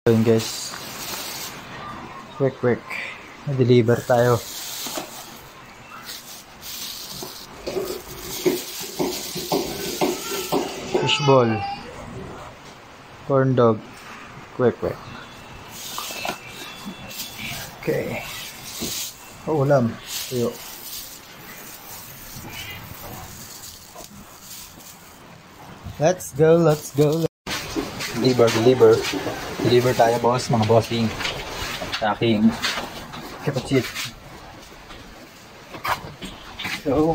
So yun guys, quick na-deliver tayo. Fishball, corn dog, quick. Okay, ulam tuyo. Let's go. Deliver tayo boss, mga bossing. Sa aking kapatid. So,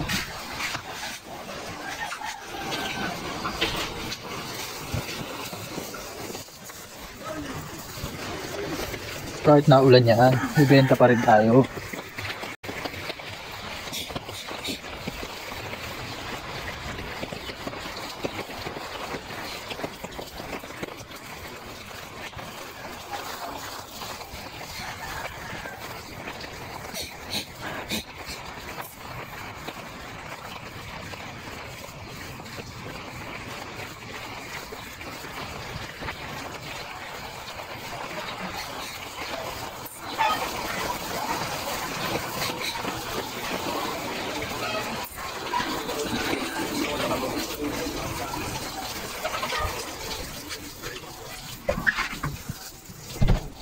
kahit na ulan yan, ibenta pa rin tayo.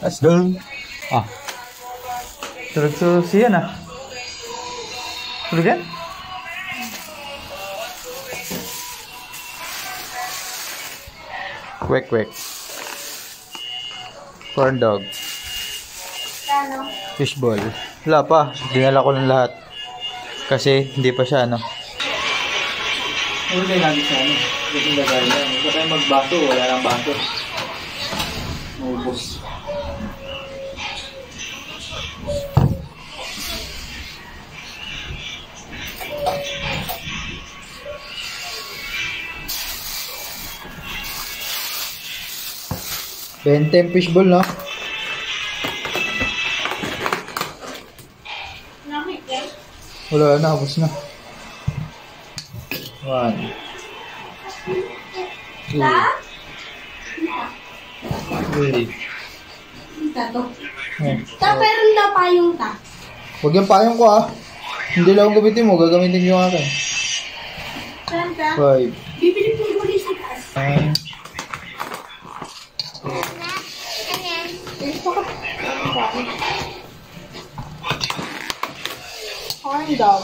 Let's go. Tulog siya na. Tulog yan? Quick. Corn dog. Fishball. Wala pa. Dinala ko ng lahat. Kasi hindi pa siya ano. Huwag kayo natin sa ano. Kasi lagay lang. Huwag kayo magbaso. Wala lang baso. Maubos. Bentem fishball, no? Wala na, habos na. 1 2 3 Meron na payong ta. Huwag yung payong ko ah. Hindi lang gamitin mo, gagamitin yung akin. 5 Bibili po yung ulit sa taas. 9 corn dog.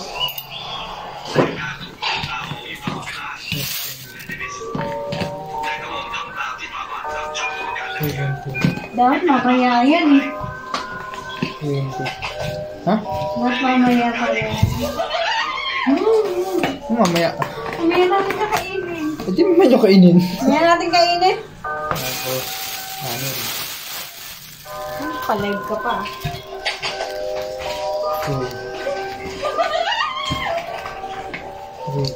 Dapat mamaya yan eh. 20. Ha? Dapat mamaya pa yan. Mamaya. Mamaya natin kakainin. Hindi mo man yung kainin. Mamaya natin kainin. Tapos, ano rin. Palag ka pa. 2 3 4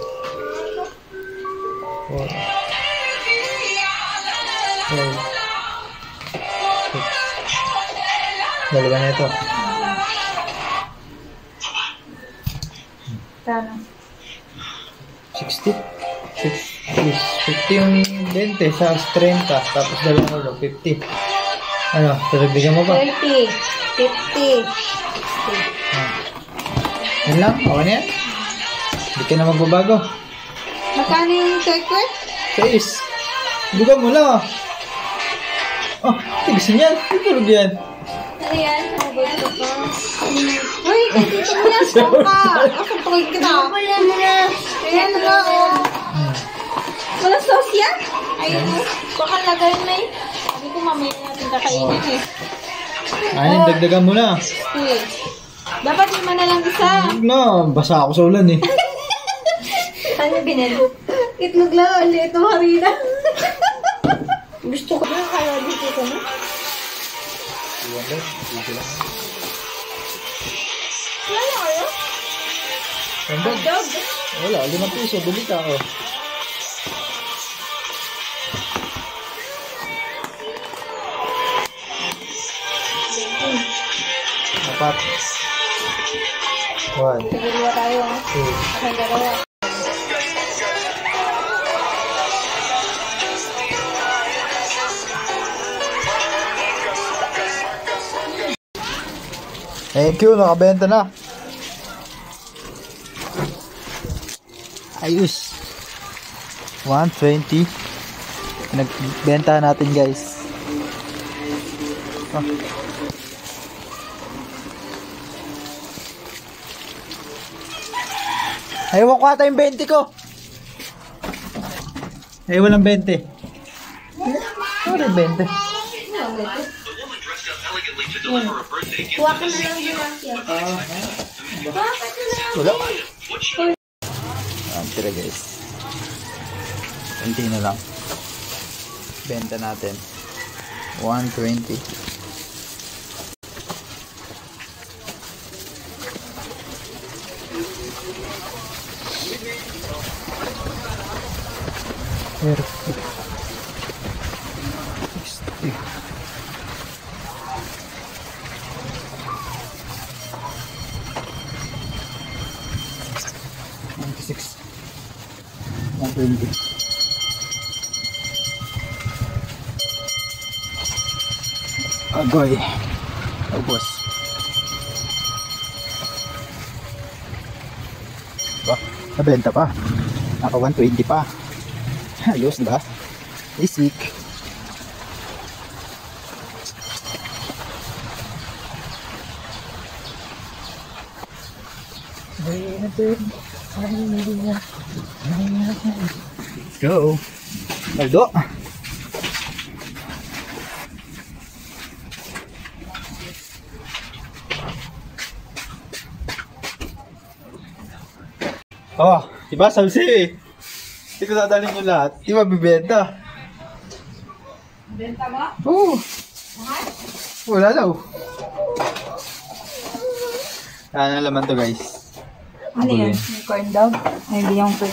5 6 dalawa na ito. Tama. 60 50 yung 20 sa 30 tapos dalawang ulo 50. Ano, taragdigan mo ba? 30 50 yan lang, okay na yan. Hindi ka na magbabago. Magkano yung cheque? 6 buga mo lang. Oh, tigisin yan. Tulog yan. Ano yan? Mabay ka pa. Uy, dito mo yan. Soka. Nakapagpagod ka na. Wala mo na. Ayan na o. Wala sauce yan? Ayun o. Baka lagay na eh. Sabi ko mamaya natin kakainin eh. Ayun, dagdagan mo na. Okay. Dapat lima na lang isa. Huwag na. Basa ako sa ulan eh. Ano ganyan? Itlog lang. Liit ng harina. Gusto ko na kaya dito ka na. Wala kayo? Hotdog? Wala, 5 piso. Bili ka ako. Apat. 1 Sige, dua tayo. 2 Ang dalawa. Thank you, nakabenta na. Ayos. 120. Nagbenta natin, guys. Oh. Ayaw ko ata yung 20 ko. Ayaw ng 20. Ano yung 20? Kuha ka na lang yun ang siya. Wala. Tira guys. 20 na lang. Benta natin. 120. Perfect. 60. $96. 120. Agoy. Ubos. Ba, nabenta pa. Naka 120 pa. Ayos, diba? Basic. Let's go. Aldo. Oh, diba sabi sa'yo eh. Hindi ko dadalhin yung lahat. Di ba bibenta? Benta mo? Oo. Wala daw. Ano naman to guys? Ano yan? Yung corn dog? Ay, hindi yung quick.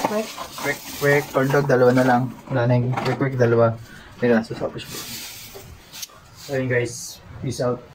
Quick, corn dog, dalawa na lang. Wala na yung quick, dalawa. Piraso sa push. So yun guys, peace out.